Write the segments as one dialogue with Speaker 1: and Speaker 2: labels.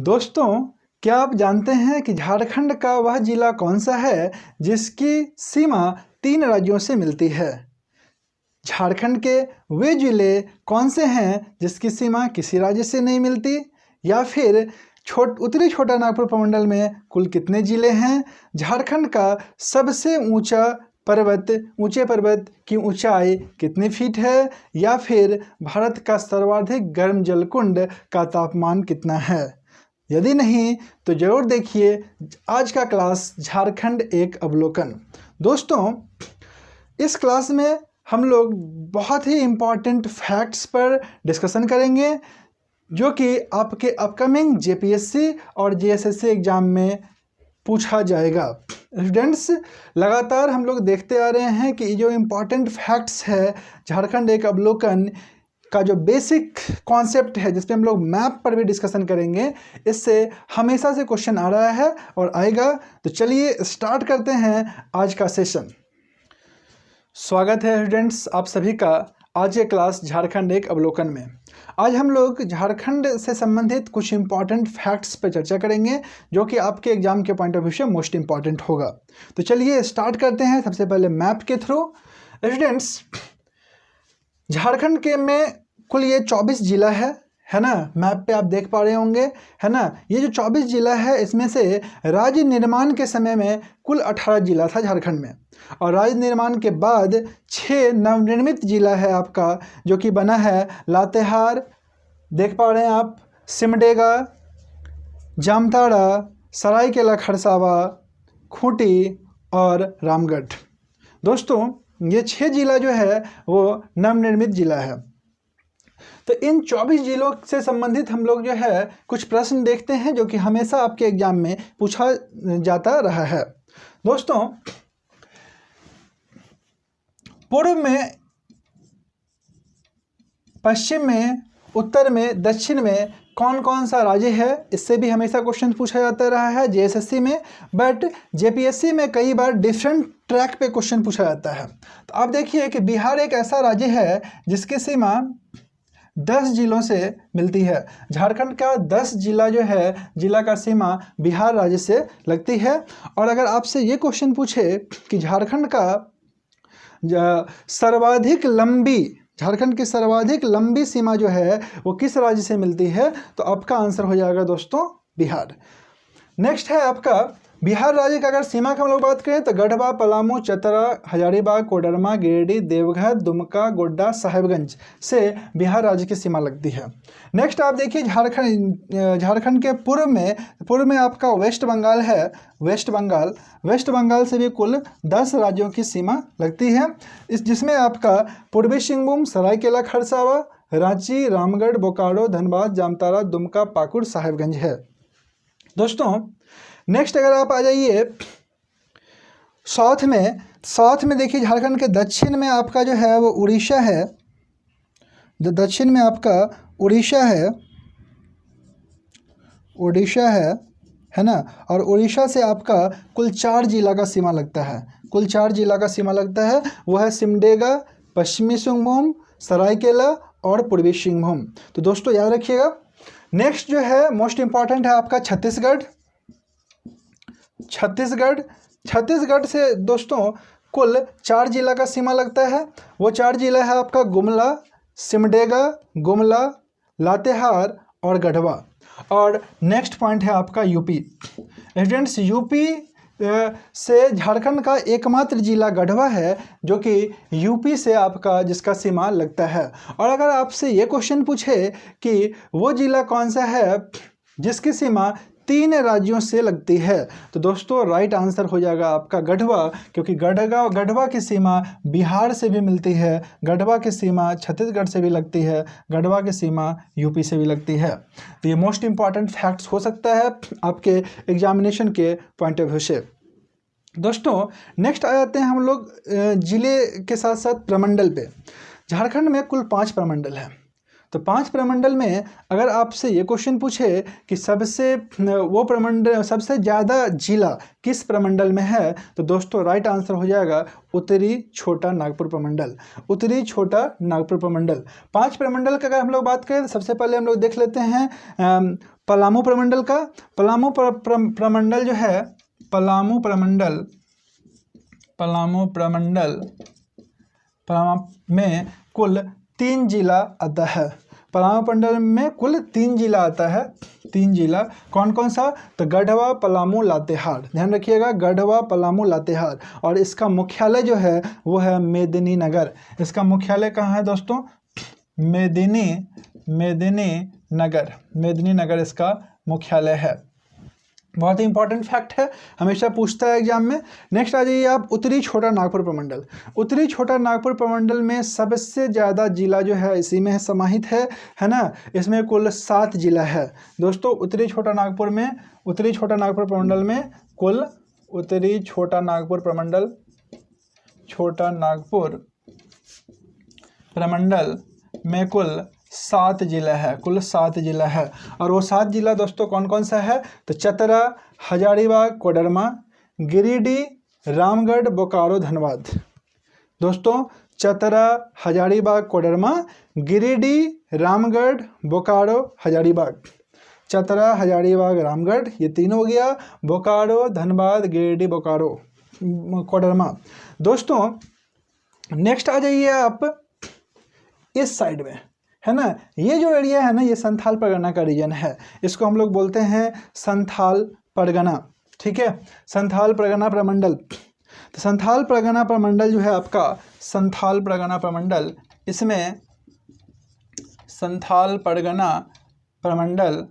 Speaker 1: दोस्तों, क्या आप जानते हैं कि झारखंड का वह जिला कौन सा है जिसकी सीमा 3 राज्यों से मिलती है? झारखंड के वे जिले कौन से हैं जिसकी सीमा किसी राज्य से नहीं मिलती? या फिर उत्तरी छोटा नागपुर प्रमंडल में कुल कितने जिले हैं? झारखंड का सबसे ऊंचे पर्वत की ऊंचाई कितने फीट है? या फिर भारत का सर्वाधिक गर्म जलकुंड का तापमान कितना है? यदि नहीं तो ज़रूर देखिए आज का क्लास झारखंड एक अवलोकन। दोस्तों, इस क्लास में हम लोग बहुत ही इम्पॉर्टेंट फैक्ट्स पर डिस्कशन करेंगे जो कि आपके अपकमिंग जेपीएससी और जेएसएससी एग्ज़ाम में पूछा जाएगा। स्टूडेंट्स, लगातार हम लोग देखते आ रहे हैं कि जो इम्पॉर्टेंट फैक्ट्स है झारखंड एक अवलोकन का जो बेसिक कॉन्सेप्ट है जिस पे हम लोग मैप पर भी डिस्कशन करेंगे, इससे हमेशा से क्वेश्चन आ रहा है और आएगा। तो चलिए स्टार्ट करते हैं आज का सेशन। स्वागत है स्टूडेंट्स आप सभी का आज के क्लास झारखंड एक अवलोकन में। आज हम लोग झारखंड से संबंधित कुछ इंपॉर्टेंट फैक्ट्स पर चर्चा करेंगे जो कि आपके एग्जाम के पॉइंट ऑफ व्यू से मोस्ट इंपॉर्टेंट होगा। तो चलिए स्टार्ट करते हैं सबसे पहले मैप के थ्रू। स्टूडेंट्स, झारखंड के में कुल ये 24 जिला है ना, मैप पे आप देख पा रहे होंगे, है ना। ये जो 24 जिला है इसमें से राज्य निर्माण के समय में कुल 18 जिला था झारखंड में, और राज्य निर्माण के बाद 6 नवनिर्मित जिला है आपका जो कि बना है लातेहार, देख पा रहे हैं आप, सिमडेगा, जामताड़ा, सरायकेला खरसावा, खूंटी और रामगढ़। दोस्तों, ये 6 जिला जो है वो नवनिर्मित जिला है। तो इन 24 जिलों से संबंधित हम लोग जो है कुछ प्रश्न देखते हैं जो कि हमेशा आपके एग्जाम में पूछा जाता रहा है। दोस्तों, पूर्व में, पश्चिम में, उत्तर में, दक्षिण में कौन कौन सा राज्य है, इससे भी हमेशा क्वेश्चन पूछा जाता रहा है जेएसएससी में, बट जेपीएससी में कई बार डिफरेंट ट्रैक पे क्वेश्चन पूछा जाता है। तो आप देखिए कि बिहार एक ऐसा राज्य है जिसकी सीमा 10 जिलों से मिलती है। झारखंड का 10 जिला जो है, जिला का सीमा बिहार राज्य से लगती है। और अगर आपसे ये क्वेश्चन पूछे कि झारखंड की सर्वाधिक लंबी सीमा जो है वो किस राज्य से मिलती है, तो आपका आंसर हो जाएगा दोस्तों बिहार। नेक्स्ट है आपका बिहार राज्य का अगर सीमा की हम लोग बात करें तो गढ़वा, पलामू, चतरा, हजारीबाग, कोडरमा, गिरिडीह, देवघर, दुमका, गोड्डा, साहेबगंज से बिहार राज्य की सीमा लगती है। नेक्स्ट आप देखिए झारखंड के पूर्व में आपका वेस्ट बंगाल है। वेस्ट बंगाल से भी कुल 10 राज्यों की सीमा लगती है, जिसमें आपका पूर्वी सिंहभूम, सरायकेला खरसावा, रांची, रामगढ़, बोकारो, धनबाद, जामताड़ा, दुमका, पाकुड़, साहेबगंज है। दोस्तों, नेक्स्ट अगर आप आ जाइए साउथ में देखिए झारखंड के दक्षिण में आपका जो है वो उड़ीसा है। दक्षिण में आपका उड़ीसा है ना। और उड़ीसा से आपका कुल 4 जिला का सीमा लगता है। वो है सिमडेगा, पश्चिमी सिंहभूम, सरायकेला और पूर्वी सिंहभूम। तो दोस्तों याद रखिएगा। नेक्स्ट जो है मोस्ट इंपॉर्टेंट है आपका छत्तीसगढ़ से दोस्तों कुल 4 जिला का सीमा लगता है। वो 4 जिला है आपका गुमला, लातेहार और गढ़वा। और नेक्स्ट पॉइंट है आपका यूपी। स्टूडेंट्स, यूपी से झारखंड का एकमात्र जिला गढ़वा है जो कि यूपी से आपका जिसका सीमा लगता है। और अगर आपसे ये क्वेश्चन पूछे कि वो जिला कौन सा है जिसकी सीमा 3 राज्यों से लगती है, तो दोस्तों राइट आंसर हो जाएगा आपका गढ़वा, क्योंकि गढ़वा की सीमा बिहार से भी मिलती है, गढ़वा की सीमा छत्तीसगढ़ से भी लगती है, गढ़वा की सीमा यूपी से भी लगती है। तो ये मोस्ट इंपॉर्टेंट फैक्ट्स हो सकता है आपके एग्जामिनेशन के पॉइंट ऑफ व्यू से। दोस्तों, नेक्स्ट आ जाते हैं हम लोग जिले के साथ साथ प्रमंडल पे। झारखंड में कुल 5 प्रमंडल हैं। तो 5 प्रमंडल में अगर आपसे ये क्वेश्चन पूछे कि सबसे ज़्यादा जिला किस प्रमंडल में है, तो दोस्तों राइट आंसर हो जाएगा उत्तरी छोटा नागपुर प्रमंडल। उत्तरी छोटा नागपुर प्रमंडल। 5 प्रमंडल का अगर हम लोग बात करें तो सबसे पहले हम लोग देख लेते हैं पलामू प्रमंडल का। पलामू प्रमंडल जो है, पलामू प्रमंडल में कुल 3 जिला आता है। पलामू प्रमंडल में कुल 3 जिला आता है। 3 जिला कौन कौन सा? तो गढ़वा, पलामू, लातेहार। ध्यान रखिएगा, गढ़वा, पलामू, लातेहार। और इसका मुख्यालय जो है वो है मेदिनीनगर। इसका मुख्यालय कहाँ है दोस्तों? मेदिनीनगर इसका मुख्यालय है। बहुत ही इंपॉर्टेंट फैक्ट है, हमेशा पूछता है एग्जाम में। नेक्स्ट आ जाइए आप उत्तरी छोटा नागपुर प्रमंडल। उत्तरी छोटा नागपुर प्रमंडल में सबसे ज़्यादा जिला जो है इसी में समाहित है ना। इसमें कुल 7 जिला है दोस्तों। उत्तरी छोटा नागपुर प्रमंडल में कुल में कुल 7 जिला है। और वो 7 जिला दोस्तों कौन कौन सा है? तो चतरा, हजारीबाग, कोडरमा, गिरिडीह, रामगढ़, बोकारो, धनबाद। दोस्तों चतरा, हजारीबाग, कोडरमा, गिरिडीह, रामगढ़, बोकारो, हजारीबाग। चतरा, हजारीबाग, रामगढ़, ये तीनों हो गया। बोकारो, धनबाद, गिरिडीह, बोकारो, कोडरमा। दोस्तों नेक्स्ट आ जाइए आप इस साइड में, है ना। ये जो एरिया है ना, ये संथाल परगना का रीजन है। इसको हम लोग बोलते हैं संथाल परगना, ठीक है। संथाल परगना प्रमंडल। तो संथाल परगना प्रमंडल जो है आपका, संथाल परगना प्रमंडल, इसमें संथाल परगना प्रमंडल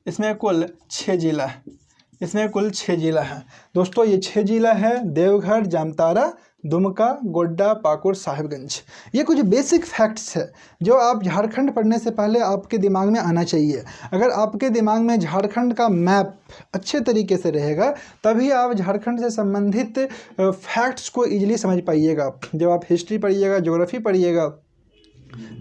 Speaker 1: इसमें कुल 6 जिला है। दोस्तों ये 6 जिला है: देवघर, जामताड़ा, दुमका, गोड्डा, पाकुड़, साहिबगंज। ये कुछ बेसिक फैक्ट्स है जो आप झारखंड पढ़ने से पहले आपके दिमाग में आना चाहिए। अगर आपके दिमाग में झारखंड का मैप अच्छे तरीके से रहेगा तभी आप झारखंड से संबंधित फैक्ट्स को ईजिली समझ पाइएगा। जब आप हिस्ट्री पढ़िएगा, ज्योग्राफी पढ़िएगा,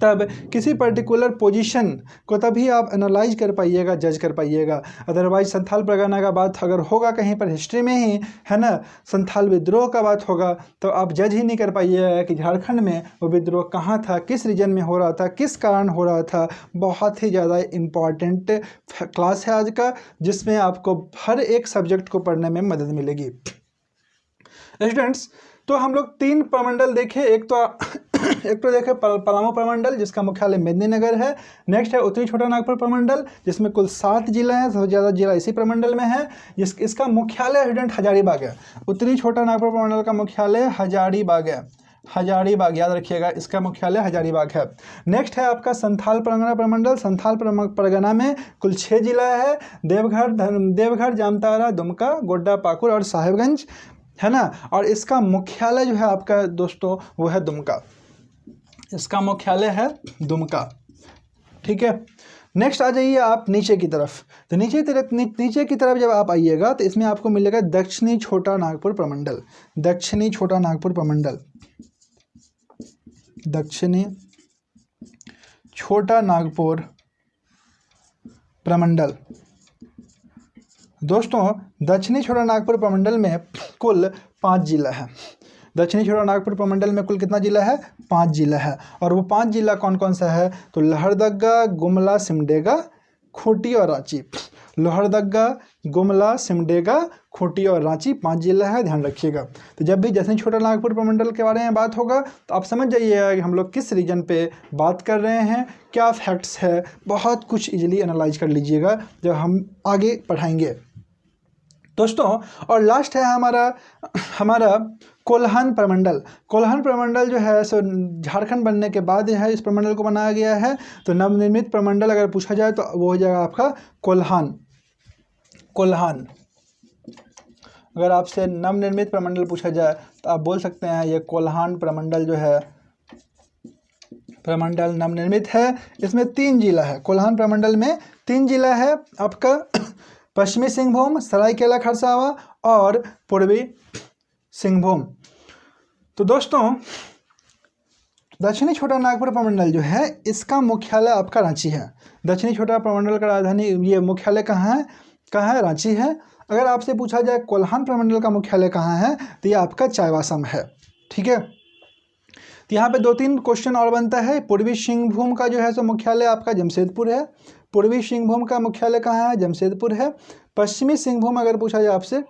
Speaker 1: तब किसी पर्टिकुलर पोजीशन को तभी आप एनालाइज कर पाइएगा, जज कर पाइएगा। अदरवाइज संथाल परगना का बात अगर होगा कहीं पर हिस्ट्री में ही, है ना, संथाल विद्रोह का बात होगा, तो आप जज ही नहीं कर पाइएगा कि झारखंड में वो विद्रोह कहाँ था, किस रीजन में हो रहा था, किस कारण हो रहा था। बहुत ही ज़्यादा इम्पॉर्टेंट क्लास है आज का, जिसमें आपको हर एक सब्जेक्ट को पढ़ने में मदद मिलेगी। स्टूडेंट्स, तो हम लोग 3 प्रमंडल देखे। एक तो देखे पलामू प्रमंडल जिसका मुख्यालय मेदिनीनगर है। नेक्स्ट है उत्तरी छोटा नागपुर प्रमंडल जिसमें कुल 7 जिला हैं। सबसे ज़्यादा जिला इसी प्रमंडल में है। इसका मुख्यालय स्टूडेंट हजारीबाग है। उत्तरी छोटा नागपुर प्रमंडल का मुख्यालय हजारीबाग है। हजारीबाग याद रखिएगा, इसका मुख्यालय हजारीबाग है। नेक्स्ट है आपका संथाल परगना प्रमंडल। संथाल परगना में कुल 6 जिला है: देवघर, जामताड़ा, दुमका, गोड्डा, पाकुड़ और साहिबगंज, है ना। और इसका मुख्यालय जो है आपका दोस्तों वो है दुमका। इसका मुख्यालय है दुमका, ठीक है। नेक्स्ट आ जाइए आप नीचे की तरफ। तो नीचे की तरफ जब आप आइएगा तो इसमें आपको मिलेगा दक्षिणी छोटा नागपुर प्रमंडल। दक्षिणी छोटा नागपुर प्रमंडल, दक्षिणी छोटा नागपुर प्रमंडल। दोस्तों दक्षिणी छोटा नागपुर प्रमंडल में कुल 5 जिला है। दक्षिणी छोटा नागपुर प्रमंडल में कुल कितना जिला है? 5 जिला है। और वो 5 जिला कौन कौन सा है? तो लोहरदगा, गुमला, सिमडेगा, खूंटी और रांची। लोहरदगा, गुमला, सिमडेगा, खूंटी और रांची 5 जिला है, ध्यान रखिएगा। तो जब भी दक्षिणी छोटा नागपुर प्रमंडल के बारे में बात होगा तो आप समझ जाइएगा कि हम लोग किस रीजन पे बात कर रहे हैं, क्या फैक्ट्स है। बहुत कुछ इजीली एनालाइज कर लीजिएगा जब हम आगे पढ़ाएंगे दोस्तों। और लास्ट है हमारा कोल्हान प्रमंडल। कोल्हान प्रमंडल जो है सो झारखंड बनने के बाद है इस प्रमंडल को बनाया गया है। तो नवनिर्मित प्रमंडल अगर पूछा जाए तो वो हो जाएगा आपका कोल्हान। अगर आपसे नवनिर्मित प्रमंडल पूछा जाए तो आप बोल सकते हैं ये कोल्हान प्रमंडल जो है प्रमंडल नवनिर्मित है। इसमें 3 जिला है। कोल्हान प्रमंडल में 3 जिला है आपका, पश्चिमी सिंहभूम, सरायकेला खरसावा और पूर्वी सिंहभूम। तो दोस्तों दक्षिणी छोटा नागपुर प्रमंडल जो है इसका मुख्यालय आपका रांची है। दक्षिणी छोटा प्रमंडल का राजधानी ये मुख्यालय कहाँ है? रांची है। अगर आपसे पूछा जाए कोल्हान प्रमंडल का मुख्यालय कहाँ है तो ये आपका चाईबासा में है। ठीक है, तो यहाँ पे 2-3 क्वेश्चन और बनता है। पूर्वी सिंहभूम का जो है सो मुख्यालय आपका जमशेदपुर है। पूर्वी सिंहभूम का मुख्यालय कहाँ है? जमशेदपुर है। पश्चिमी सिंहभूम अगर पूछा जाए आपसे,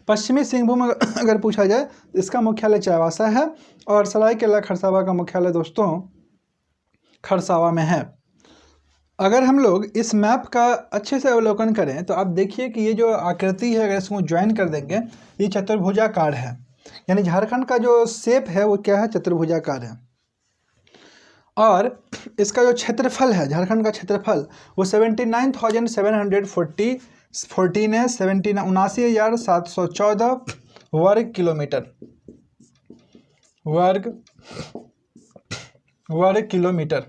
Speaker 1: पश्चिमी सिंहभूम अगर पूछा जाए तो इसका मुख्यालय चाईबासा है। और सरायकेला खरसावा का मुख्यालय दोस्तों खरसावा में है। अगर हम लोग इस मैप का अच्छे से अवलोकन करें तो आप देखिए कि ये जो आकृति है अगर इसको ज्वाइन कर देंगे ये चतुर्भुजाकार है, यानी झारखंड का जो शेप है वो क्या है? चतुर्भुजाकार है। और इसका जो क्षेत्रफल है, झारखंड का क्षेत्रफल वो 79,714 है, 79,714 वर्ग किलोमीटर, वर्ग किलोमीटर।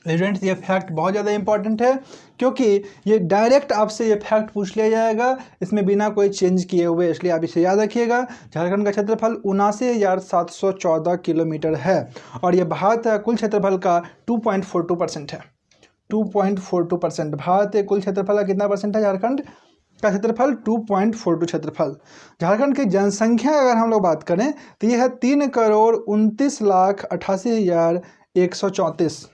Speaker 1: स्टूडेंट्स ये फैक्ट बहुत ज़्यादा इंपॉर्टेंट है क्योंकि ये डायरेक्ट आपसे ये फैक्ट पूछ लिया जाएगा, इसमें बिना कोई चेंज किए हुए, इसलिए आप इसे याद रखिएगा। झारखंड का क्षेत्रफल 79,714 किलोमीटर है और ये भारत कुल क्षेत्रफल का 2.42% है। 2.42%। भारत कुल क्षेत्रफल का कितना परसेंट है? झारखंड का क्षेत्रफल 2.42 क्षेत्रफल। झारखंड की जनसंख्या अगर हम लोग बात करें तो ये है 3,29,88,134।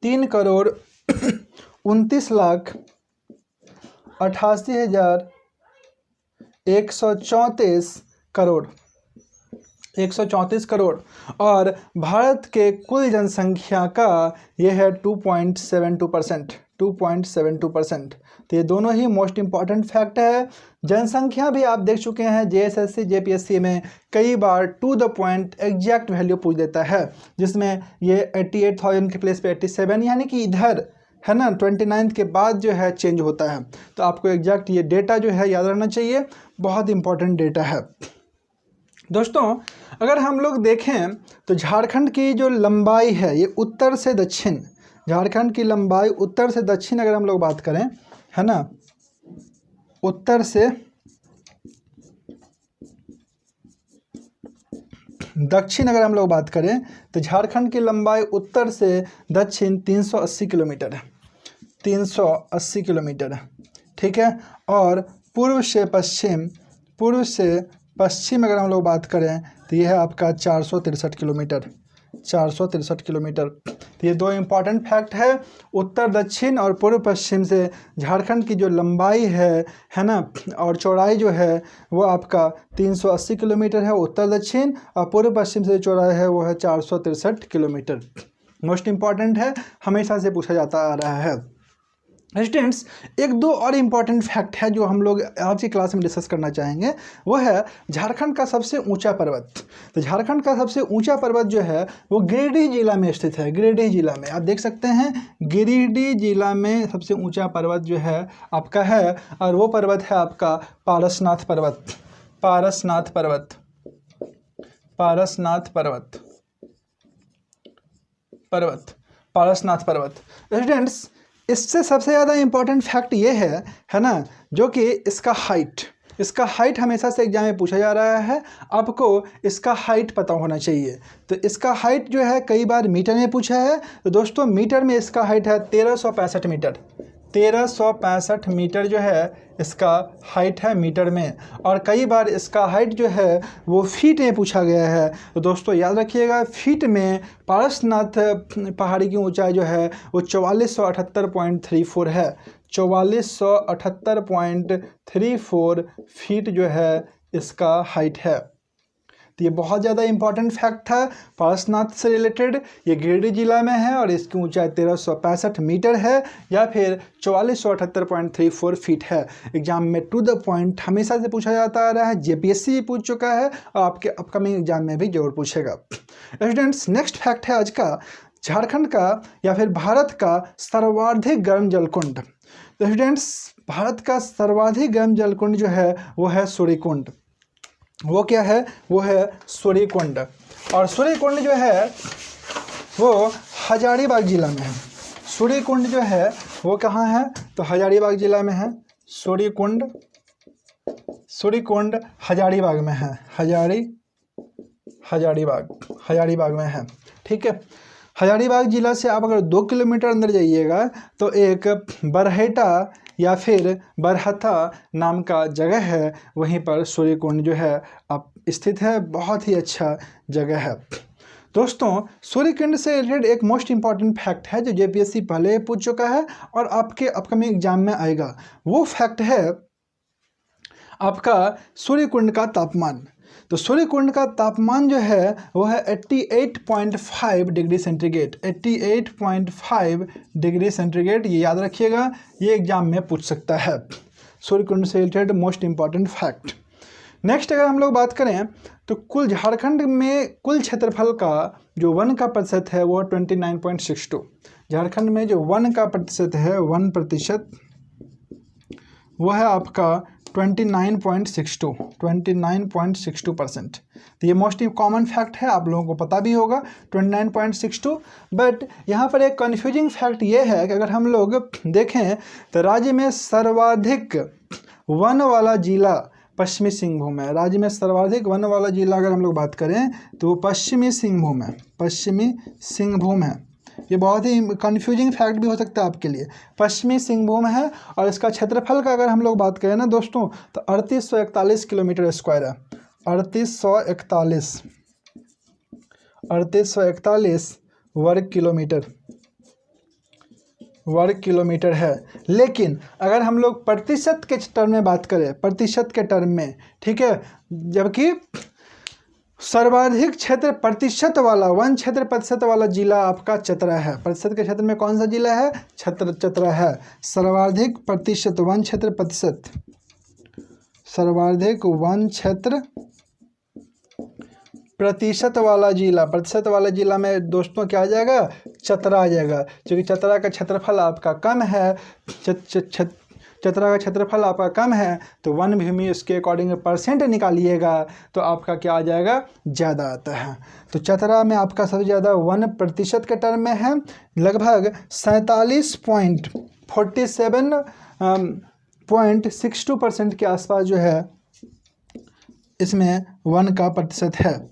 Speaker 1: 3,29,88,134 करोड़, 134 करोड़। और भारत के कुल जनसंख्या का यह है 2.72%, 2.72%। तो ये दोनों ही मोस्ट इम्पॉर्टेंट फैक्ट है। जनसंख्या भी आप देख चुके हैं JSSC JPSC में कई बार to the point exact value पूछ देता है, जिसमें ये 88,000 के प्लेस पे 87, यानी कि इधर है ना 29 के बाद जो है चेंज होता है। तो आपको एग्जैक्ट ये डेटा जो है याद रहना चाहिए, बहुत इंपॉर्टेंट डेटा है। दोस्तों अगर हम लोग देखें तो झारखंड की जो लंबाई है ये उत्तर से दक्षिण, झारखंड की लंबाई उत्तर से दक्षिण अगर हम लोग बात करें, है ना, उत्तर से दक्षिण अगर हम लोग बात करें तो झारखंड की लंबाई उत्तर से दक्षिण 380 किलोमीटर है, 380 किलोमीटर है। ठीक है, और पूर्व से पश्चिम अगर हम लोग बात करें तो यह है आपका 463 किलोमीटर, 463 किलोमीटर। तो ये दो इम्पॉर्टेंट फैक्ट है। उत्तर दक्षिण और पूर्व पश्चिम से झारखंड की जो लंबाई है ना, और चौड़ाई जो है वो आपका 380 किलोमीटर है उत्तर दक्षिण, और पूर्व पश्चिम से चौड़ाई है वो है 463 किलोमीटर। मोस्ट इम्पॉर्टेंट है, हमेशा से पूछा जाता आ रहा है। स्टूडेंट्स एक दो और इम्पॉर्टेंट फैक्ट है जो हम लोग आज की क्लास में डिस्कस करना चाहेंगे, वो है झारखंड का सबसे ऊंचा पर्वत। तो झारखंड का सबसे ऊंचा पर्वत जो है वो गिरिडीह जिला में स्थित है। गिरिडीह जिला में आप देख सकते हैं, गिरिडीह जिला में सबसे ऊंचा पर्वत जो है आपका है, और वो पर्वत है आपका पारसनाथ पर्वत, पारसनाथ पर्वत, पारसनाथ पर्वत, पारसनाथ पर्वत। स्टूडेंट्स इससे सबसे ज़्यादा इम्पॉर्टेंट फैक्ट ये है ना, जो कि इसका हाइट हमेशा से एग्जाम में पूछा जा रहा है, आपको इसका हाइट पता होना चाहिए। तो इसका हाइट जो है कई बार मीटर में पूछा है, तो दोस्तों मीटर में इसका हाइट है 1365 मीटर, 1365 मीटर जो है इसका हाइट है मीटर में। और कई बार इसका हाइट जो है वो फीट में पूछा गया है, तो दोस्तों याद रखिएगा फीट में पारसनाथ पहाड़ी की ऊंचाई जो है वो 4478.34 है, 4478.34 फीट जो है इसका हाइट है। तो ये बहुत ज़्यादा इंपॉर्टेंट फैक्ट था पारसनाथ से रिलेटेड। ये गिरिडीह जिला में है और इसकी ऊंचाई 1365 मीटर है, या फिर 4478.34 फीट है। एग्जाम में टू द पॉइंट हमेशा से पूछा जाता आ रहा है, JPSC भी पूछ चुका है और आपके अपकमिंग एग्जाम में भी जरूर पूछेगा। स्टूडेंट्स नेक्स्ट फैक्ट है आज का, झारखंड का या फिर भारत का सर्वाधिक गर्म जलकुंड। तो स्टूडेंट्स भारत का सर्वाधिक गर्म जलकुंड जो है वो है सूर्यकुंड। वो क्या है? वो है सूर्यकुंड। और सूर्यकुंड जो है वो हजारीबाग जिला में है। सूर्यकुंड जो है वो कहाँ है? तो हजारीबाग जिला में है सूर्यकुंड, सूर्यकुंड हजारीबाग में है, हजारीबाग में है। ठीक है, हजारीबाग जिला से आप अगर 2 किलोमीटर अंदर जाइएगा तो एक बरहेटा या फिर बरहथा नाम का जगह है, वहीं पर सूर्यकुंड जो है आप स्थित है। बहुत ही अच्छा जगह है। दोस्तों, सूर्यकुंड से रिलेटेड एक मोस्ट इंपॉर्टेंट फैक्ट है जो जेपीएससी पहले पूछ चुका है और आपके अपकमिंग एग्जाम में आएगा। वो फैक्ट है आपका सूर्यकुंड का तापमान। तो सूर्यकुंड का तापमान जो है वो है 88.5 डिग्री सेंटीग्रेड, 88.5 डिग्री सेंटीग्रेड। ये याद रखिएगा, ये एग्जाम में पूछ सकता है। सूर्यकुंड से related most important fact. Next अगर हम लोग बात करें तो कुल झारखंड में कुल क्षेत्रफल का जो वन का प्रतिशत है वो 29.62। झारखंड में जो वन का प्रतिशत है, 1%, वह है आपका 29.62%। तो ये मोस्ट कॉमन फैक्ट है, आप लोगों को पता भी होगा 29.62। बट यहाँ पर एक कन्फ्यूजिंग फैक्ट ये है कि अगर हम लोग देखें तो राज्य में सर्वाधिक वन वाला जिला पश्चिमी सिंहभूम है। राज्य में सर्वाधिक वन वाला जिला अगर हम लोग बात करें तो वो पश्चिमी सिंहभूम है, पश्चिमी सिंहभूम है। ये बहुत ही कन्फ्यूजिंग फैक्ट भी हो सकता है आपके लिए। पश्चिमी सिंहभूम है और इसका क्षेत्रफल का अगर हम लोग बात करें ना दोस्तों तो 3841 किलोमीटर स्क्वायर है। 3841 वर्ग किलोमीटर है। लेकिन अगर हम लोग प्रतिशत के टर्म में बात करें, प्रतिशत के टर्म में, ठीक है, जबकि सर्वाधिक क्षेत्र प्रतिशत वाला, वन क्षेत्र प्रतिशत वाला जिला आपका चतरा है। प्रतिशत के क्षेत्र में कौन सा जिला है? चतरा है। सर्वाधिक प्रतिशत वन क्षेत्र प्रतिशत, सर्वाधिक वन क्षेत्र प्रतिशत वाला जिला, प्रतिशत वाला जिला में दोस्तों क्या आ जाएगा? चतरा आ जाएगा। क्योंकि चतरा का क्षेत्रफल आपका कम है, चतरा का क्षेत्रफल आपका कम है तो वन भूमि उसके अकॉर्डिंग परसेंट निकालिएगा तो आपका क्या आ जाएगा? ज़्यादा आता है। तो चतरा में आपका सबसे ज़्यादा 1% के टर्म में है, लगभग 47.62% के आसपास जो है इसमें वन का प्रतिशत है।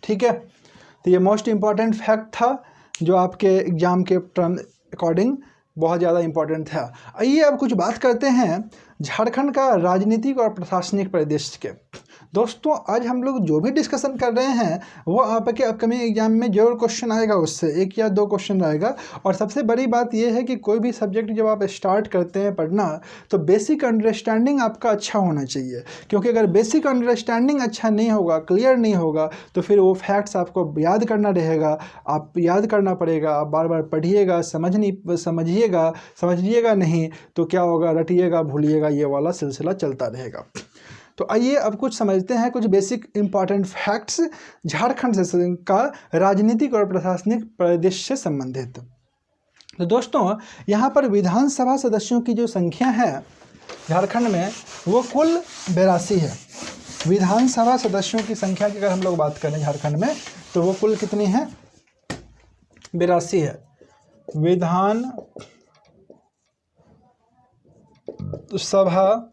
Speaker 1: ठीक है, तो ये मोस्ट इम्पॉर्टेंट फैक्ट था जो आपके एग्ज़ाम के टर्म अकॉर्डिंग बहुत ज़्यादा इम्पोर्टेंट था। आइए अब कुछ बात करते हैं झारखंड का राजनीतिक और प्रशासनिक परिदृश्य के। दोस्तों, आज हम लोग जो भी डिस्कशन कर रहे हैं वो आपके अपकमिंग एग्जाम में जरूर क्वेश्चन आएगा, उससे 1 या 2 क्वेश्चन आएगा। और सबसे बड़ी बात यह है कि कोई भी सब्जेक्ट जब आप स्टार्ट करते हैं पढ़ना तो बेसिक अंडरस्टैंडिंग आपका अच्छा होना चाहिए। क्योंकि अगर बेसिक अंडरस्टैंडिंग अच्छा नहीं होगा, क्लियर नहीं होगा, तो फिर वो फैक्ट्स आपको याद करना रहेगा, आप याद करना पड़ेगा, आप बार बार पढ़िएगा, समझिएगा नहीं तो क्या होगा? रटिएगा, भूलिएगा, ये वाला सिलसिला चलता रहेगा। तो आइए अब कुछ समझते हैं कुछ बेसिक इंपॉर्टेंट फैक्ट्स झारखंड से का राजनीतिक और प्रशासनिक परिदृश्य से संबंधित। तो दोस्तों, यहाँ पर विधानसभा सदस्यों की जो संख्या है झारखंड में वो कुल 82 है। विधानसभा सदस्यों की संख्या की अगर हम लोग बात करें झारखंड में तो वो कुल कितनी है? 82 है। विधान सभा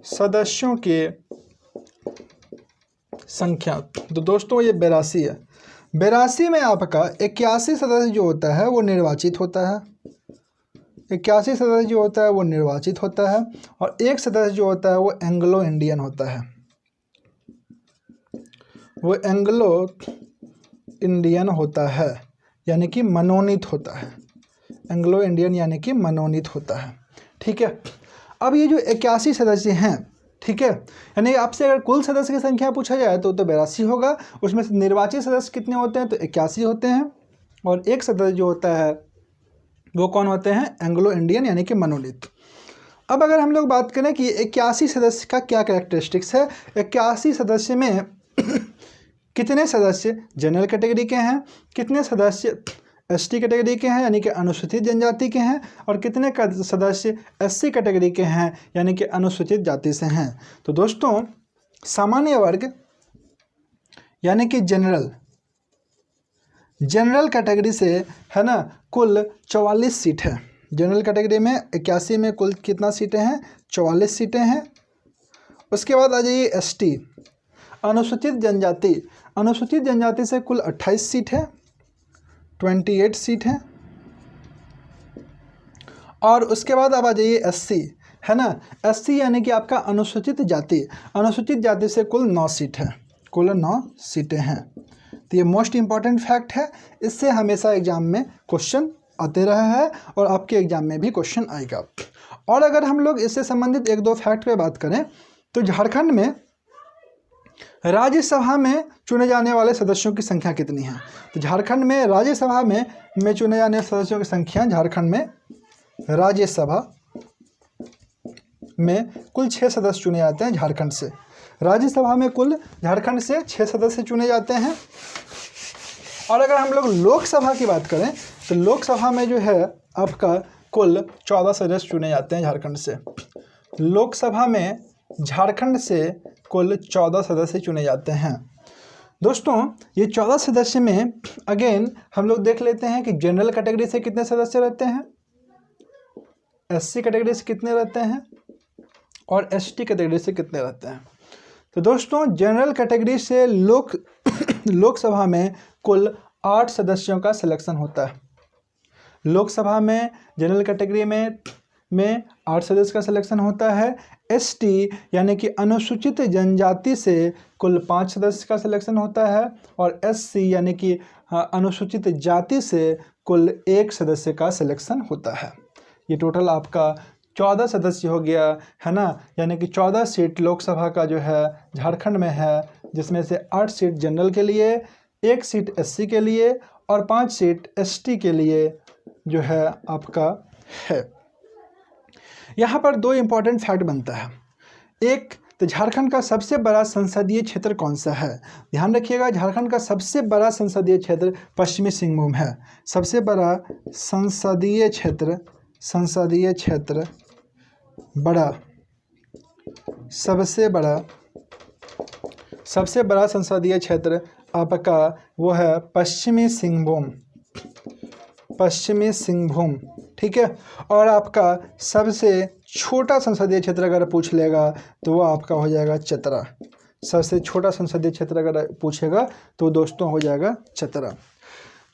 Speaker 1: सदस्यों के संख्या, तो दोस्तों ये 82 है। 82 में आपका 81 सदस्य जो होता है वो निर्वाचित होता है, 81 सदस्य जो होता है वो निर्वाचित होता है, और 1 सदस्य जो होता है वो एंग्लो इंडियन होता है, वो एंग्लो इंडियन होता है, यानी कि मनोनीत होता है। एंग्लो इंडियन यानी कि मनोनीत होता है। ठीक है, अब ये जो 81 सदस्य हैं, ठीक है, यानी आपसे अगर कुल सदस्य की संख्या पूछा जाए तो 82 होगा। उसमें से निर्वाचित सदस्य कितने होते हैं? तो 81 होते हैं। और 1 सदस्य जो होता है वो कौन होते हैं? एंग्लो इंडियन यानी कि मनोनीत। अब अगर हम लोग बात करें कि 81 सदस्य का क्या कैरेक्टरिस्टिक्स है, 81 सदस्य में कितने सदस्य जनरल कैटेगरी के हैं, कितने सदस्य एसटी कैटेगरी के हैं यानी कि अनुसूचित जनजाति के हैं, और कितने सदस्य एससी कैटेगरी के हैं यानी कि अनुसूचित जाति से हैं। तो दोस्तों, सामान्य वर्ग यानी कि जनरल कैटेगरी से है ना कुल 44 सीट है। जनरल कैटेगरी में 81 में कुल कितना सीटें हैं? 44 सीटें हैं। उसके बाद आ जाइए ST, अनुसूचित जनजाति। अनुसूचित जनजाति से कुल 28 सीट है, 28 सीट है। और उसके बाद अब आ जाइए SC, है ना। SC यानी कि आपका अनुसूचित जाति। अनुसूचित जाति से कुल 9 सीट है, कुल 9 सीटें हैं। तो ये मोस्ट इम्पॉर्टेंट फैक्ट है, इससे हमेशा एग्जाम में क्वेश्चन आते रहा है और आपके एग्जाम में भी क्वेश्चन आएगा। और अगर हम लोग इससे संबंधित 1-2 फैक्ट पे बात करें तो झारखंड में राज्यसभा में चुने जाने वाले सदस्यों की संख्या कितनी है? तो झारखंड में राज्यसभा में चुने जाने वाले सदस्यों की संख्या, झारखंड में राज्यसभा में कुल 6 सदस्य चुने जाते हैं झारखंड से। राज्यसभा में कुल झारखंड से 6 सदस्य चुने जाते हैं। और अगर हम लोग लोकसभा की बात करें तो लोकसभा में जो है आपका कुल 14 सदस्य चुने जाते हैं झारखंड से। लोकसभा में झारखंड से कुल 14 सदस्य चुने जाते हैं। दोस्तों ये 14 सदस्य में अगेन हम लोग देख लेते हैं कि जनरल कैटेगरी से कितने सदस्य रहते हैं, SC कैटेगरी से कितने रहते हैं और ST कैटेगरी से कितने रहते हैं। तो दोस्तों जनरल कैटेगरी से लोकसभा में कुल 8 सदस्यों का सिलेक्शन होता है। लोकसभा में जनरल कैटेगरी में 8 सदस्य का सिलेक्शन होता है। ST यानी कि अनुसूचित जनजाति से कुल 5 सदस्य का सिलेक्शन होता है और SC यानी कि अनुसूचित जाति से कुल 1 सदस्य का सिलेक्शन होता है। ये टोटल आपका 14 सदस्य हो गया, है ना। यानी कि 14 सीट लोकसभा का जो है झारखंड में है, जिसमें से 8 सीट जनरल के लिए, 1 सीट SC के लिए और 5 सीट ST के लिए जो है आपका है। यहाँ पर 2 इम्पॉर्टेंट फैक्ट बनता है। एक तो झारखंड का सबसे बड़ा संसदीय क्षेत्र कौन सा है? ध्यान रखिएगा, झारखंड का सबसे बड़ा संसदीय क्षेत्र पश्चिमी सिंहभूम है। सबसे बड़ा संसदीय क्षेत्र सबसे बड़ा संसदीय क्षेत्र आपका वो है पश्चिमी सिंहभूम, ठीक है। और आपका सबसे छोटा संसदीय क्षेत्र अगर पूछ लेगा तो वो आपका हो जाएगा चतरा। सबसे छोटा संसदीय क्षेत्र अगर पूछेगा तो दोस्तों हो जाएगा चतरा।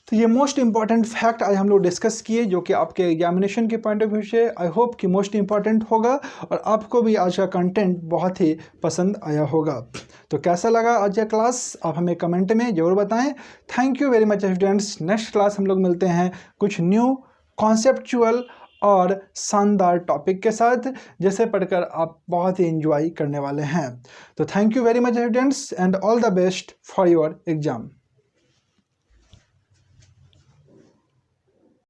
Speaker 1: तो ये मोस्ट इम्पॉर्टेंट फैक्ट आज हम लोग डिस्कस किए, जो कि आपके एग्जामिनेशन के पॉइंट ऑफ व्यू से आई होप कि मोस्ट इम्पॉर्टेंट होगा और आपको भी आज का कंटेंट बहुत ही पसंद आया होगा। तो कैसा लगा आज का क्लास आप हमें कमेंट में ज़रूर बताएं। Thank you very much students. Next class हम लोग मिलते हैं कुछ न्यू कॉन्सेप्चुअल और शानदार टॉपिक के साथ, जिसे पढ़कर आप बहुत ही एंजॉय करने वाले हैं। तो thank you very much students and all the best for your exam.